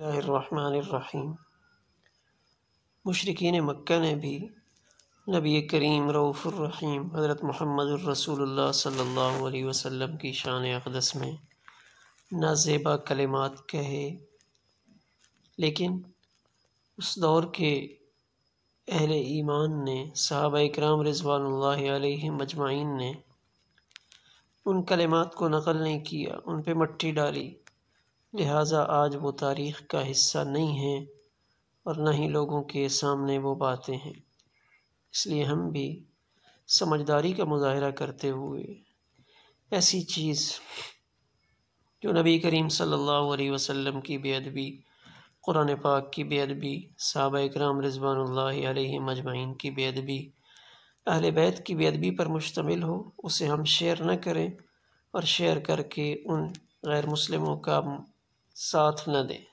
اللہ الرحمن الرحیم۔ مشرکین مکہ نے بھی نبی کریم رؤوف الرحیم حضرت محمد الرسول اللہ صلی اللہ علیہ وسلم کی شان اقدس میں نازیبا کلمات کہے، لیکن اس دور کے اہل ایمان نے، صحابہ اکرام رضوان اللہ علیہم اجمعین نے ان کلمات کو نقل نہیں کیا، ان پہ مٹی ڈالی، لہٰذا آج وہ تاریخ کا حصہ نہیں ہیں اور نہ ہی لوگوں کے سامنے وہ باتیں ہیں۔ اس لیے ہم بھی سمجھداری کا مظاہرہ کرتے ہوئے ایسی چیز جو نبی کریم صلی اللہ علیہ وسلم کی بے ادبی، قرآن پاک کی بے ادبی، صحابہ اکرام رضوان اللہ علیہم اجمعین کی بے ادبی، اہل بیت کی بے ادبی پر مشتمل ہو، اسے ہم شیئر نہ کریں اور شیئر کر کے ان غیر مسلموں کا ساتھ نہ دیں۔